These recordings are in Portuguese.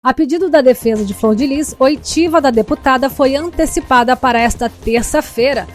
A pedido da defesa de Flor de Lis, a oitiva da deputada foi antecipada para esta terça-feira.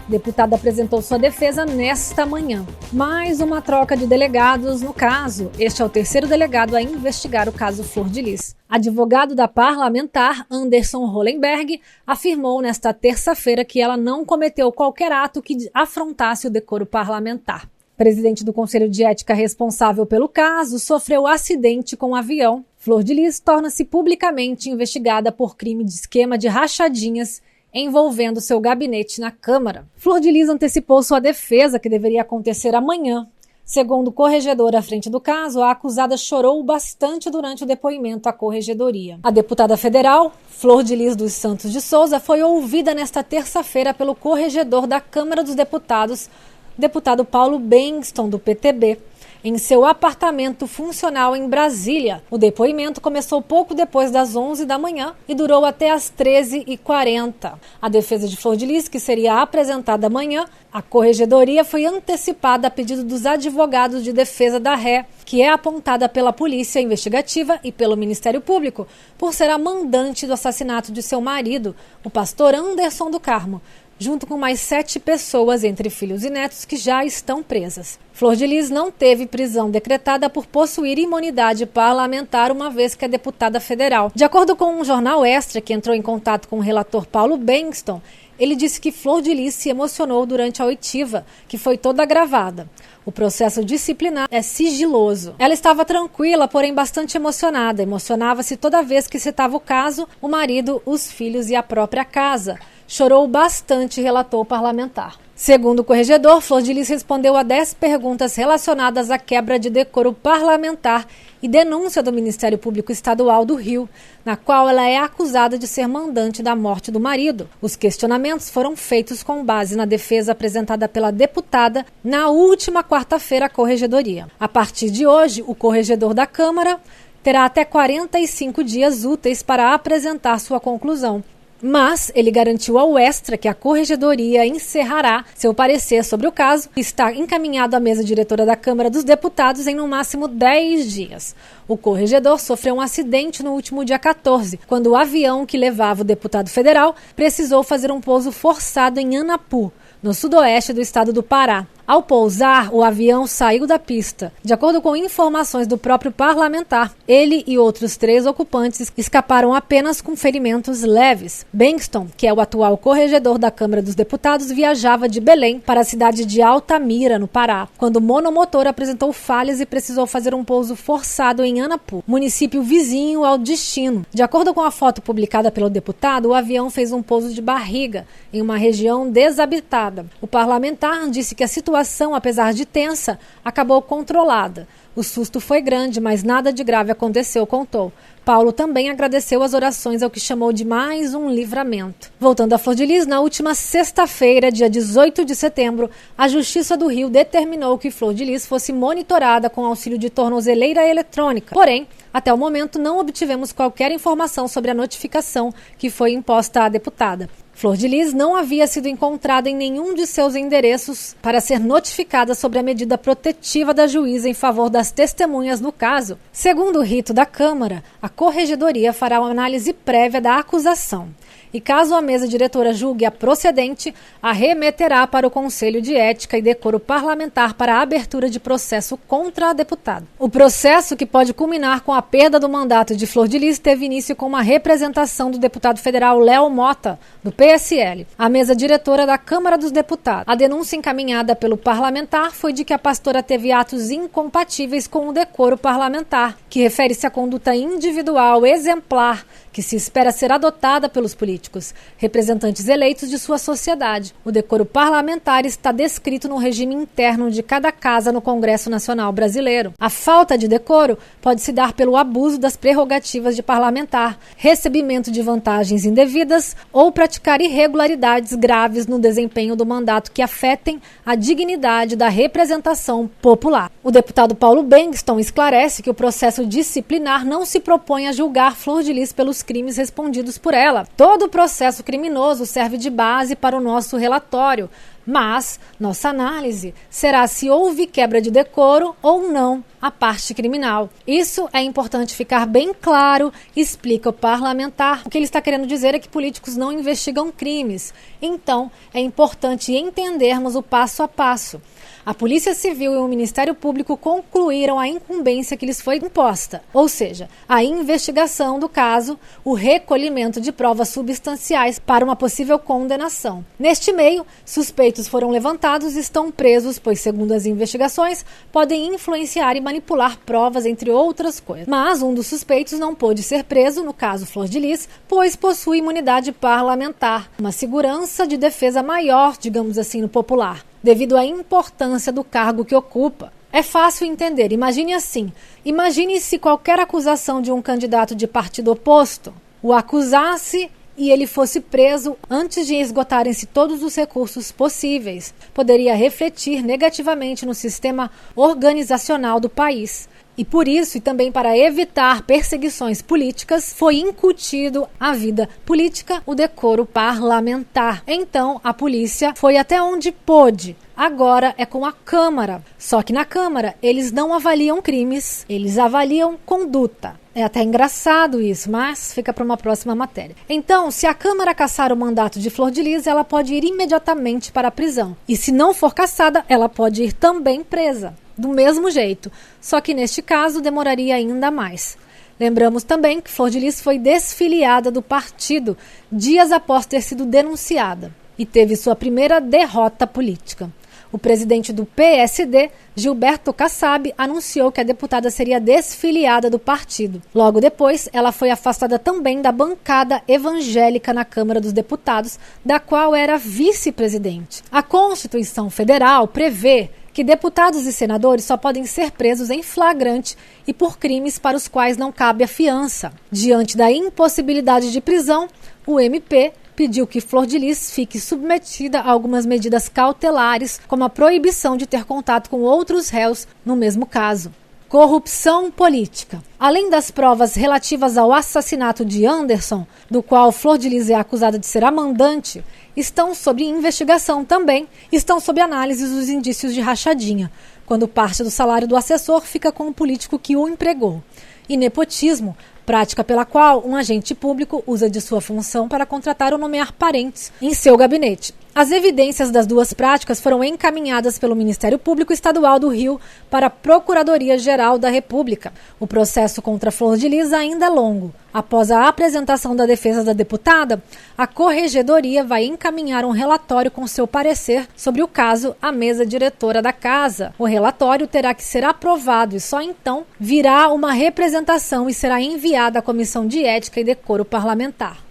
A deputada apresentou sua defesa nesta manhã. Mais uma troca de delegados no caso. Este é o terceiro delegado a investigar o caso Flor de Lis. Advogado da parlamentar, Anderson Hollenberg, afirmou nesta terça-feira que ela não cometeu qualquer ato que afrontasse o decoro parlamentar. O presidente do Conselho de Ética responsável pelo caso sofreu acidente com um avião. Flor de Lis torna-se publicamente investigada por crime de esquema de rachadinhas envolvendo seu gabinete na Câmara. Flor de Lis antecipou sua defesa, que deveria acontecer amanhã. Segundo o corregedor à frente do caso, a acusada chorou bastante durante o depoimento à corregedoria. A deputada federal, Flor de Lis dos Santos de Souza, foi ouvida nesta terça-feira pelo corregedor da Câmara dos Deputados, deputado Paulo Bengtsson, do PTB, em seu apartamento funcional em Brasília. O depoimento começou pouco depois das 11 da manhã e durou até às 13h40. A defesa de Flor de Lis, que seria apresentada amanhã, a corregedoria foi antecipada a pedido dos advogados de defesa da ré, que é apontada pela Polícia Investigativa e pelo Ministério Público por ser a mandante do assassinato de seu marido, o pastor Anderson do Carmo, junto com mais 7 pessoas, entre filhos e netos, que já estão presas. Flor de Lis não teve prisão decretada por possuir imunidade parlamentar, uma vez que é deputada federal. De acordo com um jornal Extra, que entrou em contato com o relator Paulo Bengtsson, ele disse que Flor de Lis se emocionou durante a oitiva, que foi toda gravada. O processo disciplinar é sigiloso. Ela estava tranquila, porém bastante emocionada. Emocionava-se toda vez que citava o caso, o marido, os filhos e a própria casa. Chorou bastante, relatou o parlamentar. Segundo o corregedor, Flor de Lis respondeu a 10 perguntas relacionadas à quebra de decoro parlamentar e denúncia do Ministério Público Estadual do Rio, na qual ela é acusada de ser mandante da morte do marido. Os questionamentos foram feitos com base na defesa apresentada pela deputada na última quarta-feira à corregedoria. A partir de hoje, o corregedor da Câmara terá até 45 dias úteis para apresentar sua conclusão. Mas ele garantiu ao Extra que a corregedoria encerrará seu parecer sobre o caso, que está encaminhado à mesa diretora da Câmara dos Deputados em no máximo 10 dias. O corregedor sofreu um acidente no último dia 14, quando o avião que levava o deputado federal precisou fazer um pouso forçado em Anapu, no sudoeste do estado do Pará. Ao pousar, o avião saiu da pista. De acordo com informações do próprio parlamentar, ele e outros 3 ocupantes escaparam apenas com ferimentos leves. Bengtsson, que é o atual corregedor da Câmara dos Deputados, viajava de Belém para a cidade de Altamira, no Pará, quando o monomotor apresentou falhas e precisou fazer um pouso forçado em Anapu, município vizinho ao destino. De acordo com a foto publicada pelo deputado, o avião fez um pouso de barriga em uma região desabitada. O parlamentar disse que a situação, apesar de tensa, acabou controlada. O susto foi grande, mas nada de grave aconteceu, contou. Paulo também agradeceu as orações ao que chamou de mais um livramento. Voltando a Flor de Lis, na última sexta-feira, dia 18 de setembro, a Justiça do Rio determinou que Flor de Lis fosse monitorada com auxílio de tornozeleira eletrônica. Porém, até o momento não obtivemos qualquer informação sobre a notificação que foi imposta à deputada. Flor de Lis não havia sido encontrada em nenhum de seus endereços para ser notificada sobre a medida protetiva da juíza em favor das testemunhas no caso. Segundo o rito da Câmara, a corregedoria fará uma análise prévia da acusação e, caso a mesa diretora julgue-a procedente, a remeterá para o Conselho de Ética e Decoro Parlamentar para a abertura de processo contra a deputada. O processo, que pode culminar com a perda do mandato de Flor de Lis, teve início com uma representação do deputado federal Léo Mota, do PSL, à mesa diretora da Câmara dos Deputados. A denúncia encaminhada pelo parlamentar foi de que a pastora teve atos incompatíveis com o decoro parlamentar, que refere-se à conduta individual exemplar que se espera ser adotada pelos políticos, representantes eleitos de sua sociedade. O decoro parlamentar está descrito no regime interno de cada casa no Congresso Nacional Brasileiro. A falta de decoro pode se dar pelo abuso das prerrogativas de parlamentar, recebimento de vantagens indevidas ou praticar irregularidades graves no desempenho do mandato que afetem a dignidade da representação popular. O deputado Paulo Bengtsson esclarece que o processo disciplinar não se propõe a julgar Flor de Lis pelos crimes respondidos por ela. Todo o processo criminoso serve de base para o nosso relatório, Mas nossa análise será se houve quebra de decoro ou não a parte criminal. Isso é importante ficar bem claro, explica o parlamentar. O que ele está querendo dizer é que políticos não investigam crimes. Então, é importante entendermos o passo a passo. A Polícia Civil e o Ministério Público concluíram a incumbência que lhes foi imposta, ou seja, a investigação do caso, o recolhimento de provas substanciais para uma possível condenação. Neste meio, suspeitos foram levantados e estão presos, pois, segundo as investigações, podem influenciar e manipular provas, entre outras coisas. Mas um dos suspeitos não pôde ser preso, no caso Flor de Lis, pois possui imunidade parlamentar, uma segurança de defesa maior, digamos assim, no popular, devido à importância do cargo que ocupa. É fácil entender. Imagine assim. Imagine se qualquer acusação de um candidato de partido oposto o acusasse e ele fosse preso antes de esgotarem-se todos os recursos possíveis. Poderia refletir negativamente no sistema organizacional do país. E por isso, e também para evitar perseguições políticas, foi incutido à vida política o decoro parlamentar. Então, a polícia foi até onde pôde. Agora é com a Câmara. Só que na Câmara, eles não avaliam crimes, eles avaliam conduta. É até engraçado isso, mas fica para uma próxima matéria. Então, se a Câmara cassar o mandato de Flor de Lis, ela pode ir imediatamente para a prisão. E se não for cassada, ela pode ir também presa. Do mesmo jeito, só que neste caso demoraria ainda mais. Lembramos também que Flor de Lis foi desfiliada do partido dias após ter sido denunciada e teve sua primeira derrota política. O presidente do PSD, Gilberto Kassab, anunciou que a deputada seria desfiliada do partido. Logo depois, ela foi afastada também da bancada evangélica na Câmara dos Deputados, da qual era vice-presidente. A Constituição Federal prevê que deputados e senadores só podem ser presos em flagrante e por crimes para os quais não cabe a fiança. Diante da impossibilidade de prisão, o MP pediu que Flor de Lis fique submetida a algumas medidas cautelares, como a proibição de ter contato com outros réus no mesmo caso. Corrupção política. Além das provas relativas ao assassinato de Anderson, do qual Flor de Lis é acusada de ser a mandante, estão sob investigação também, estão sob análise os indícios de rachadinha, quando parte do salário do assessor fica com o político que o empregou. E nepotismo, prática pela qual um agente público usa de sua função para contratar ou nomear parentes em seu gabinete. As evidências das duas práticas foram encaminhadas pelo Ministério Público Estadual do Rio para a Procuradoria-Geral da República. O processo contra Flor de Lis ainda é longo. Após a apresentação da defesa da deputada, a Corregedoria vai encaminhar um relatório com seu parecer sobre o caso à mesa diretora da Casa. O relatório terá que ser aprovado e só então virá uma representação e será enviada à Comissão de Ética e Decoro Parlamentar.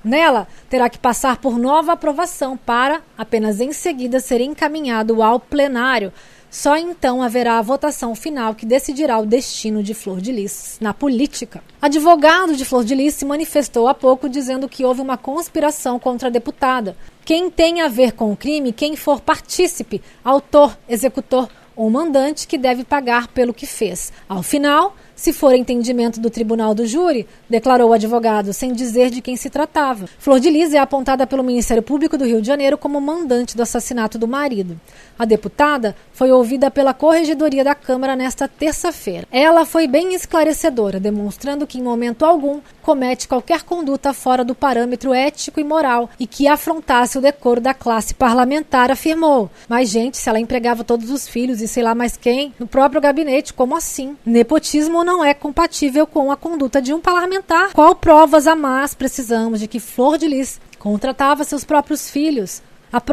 Nela, terá que passar por nova aprovação para, apenas em seguida, ser encaminhado ao plenário. Só então haverá a votação final que decidirá o destino de Flor de Lis na política. Advogado de Flor de Lis se manifestou há pouco dizendo que houve uma conspiração contra a deputada. Quem tem a ver com o crime, quem for partícipe, autor, executor ou mandante que deve pagar pelo que fez. Ao final, se for entendimento do tribunal do júri, declarou o advogado, sem dizer de quem se tratava. Flor de Lis é apontada pelo Ministério Público do Rio de Janeiro como mandante do assassinato do marido. A deputada foi ouvida pela Corregedoria da Câmara nesta terça-feira. Ela foi bem esclarecedora, demonstrando que em momento algum comete qualquer conduta fora do parâmetro ético e moral e que afrontasse o decoro da classe parlamentar, afirmou. Mas, gente, se ela empregava todos os filhos e sei lá mais quem, no próprio gabinete, como assim? Nepotismo não é compatível com a conduta de um parlamentar. Qual provas a mais precisamos de que Flor de Lis contratava seus próprios filhos?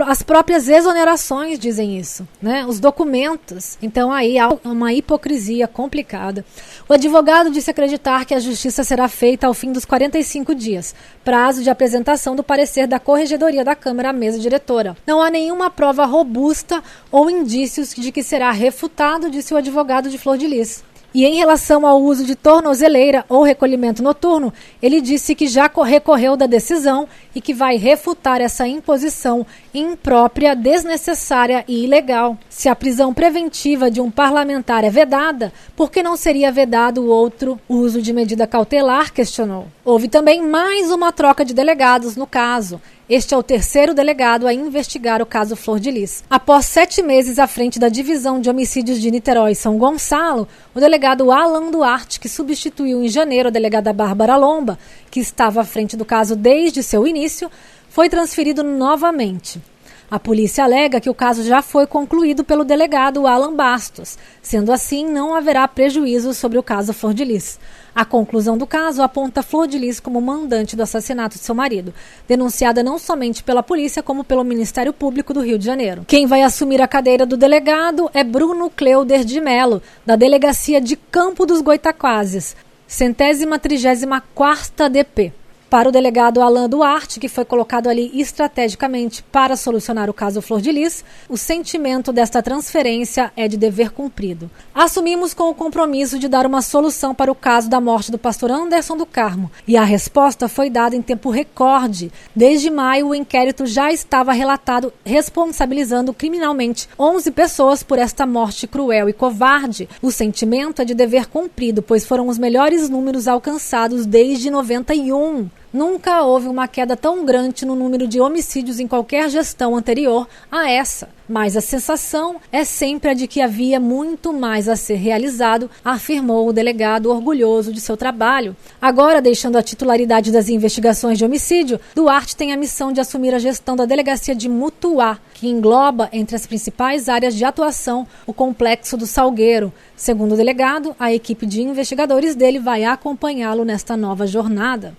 As próprias exonerações dizem isso, né? Os documentos. Então aí há uma hipocrisia complicada. O advogado disse acreditar que a justiça será feita ao fim dos 45 dias, prazo de apresentação do parecer da Corregedoria da Câmara à mesa diretora. Não há nenhuma prova robusta ou indícios de que será refutado, disse o advogado de Flor de Lis. E em relação ao uso de tornozeleira ou recolhimento noturno, ele disse que já recorreu da decisão e que vai refutar essa imposição imprópria, desnecessária e ilegal. Se a prisão preventiva de um parlamentar é vedada, por que não seria vedado o outro uso de medida cautelar? Questionou. Houve também mais uma troca de delegados no caso. Este é o terceiro delegado a investigar o caso Flor de Lis. Após 7 meses à frente da Divisão de Homicídios de Niterói e São Gonçalo, o delegado Alan Duarte, que substituiu em janeiro a delegada Bárbara Lomba, que estava à frente do caso desde seu início, foi transferido novamente. A polícia alega que o caso já foi concluído pelo delegado Alan Bastos. Sendo assim, não haverá prejuízo sobre o caso Flor de Lis. A conclusão do caso aponta Flor de Lis como mandante do assassinato de seu marido, denunciada não somente pela polícia, como pelo Ministério Público do Rio de Janeiro. Quem vai assumir a cadeira do delegado é Bruno Cleuder de Mello, da Delegacia de Campo dos Goitacazes, 134ª DP. Para o delegado Alan Duarte, que foi colocado ali estrategicamente para solucionar o caso Flor de Lis, o sentimento desta transferência é de dever cumprido. Assumimos com o compromisso de dar uma solução para o caso da morte do pastor Anderson do Carmo, e a resposta foi dada em tempo recorde. Desde maio, o inquérito já estava relatado, responsabilizando criminalmente 11 pessoas por esta morte cruel e covarde. O sentimento é de dever cumprido, pois foram os melhores números alcançados desde 91. Nunca houve uma queda tão grande no número de homicídios em qualquer gestão anterior a essa. Mas a sensação é sempre a de que havia muito mais a ser realizado, afirmou o delegado orgulhoso de seu trabalho. Agora, deixando a titularidade das investigações de homicídio, Duarte tem a missão de assumir a gestão da Delegacia de Mutuá, que engloba entre as principais áreas de atuação o Complexo do Salgueiro. Segundo o delegado, a equipe de investigadores dele vai acompanhá-lo nesta nova jornada.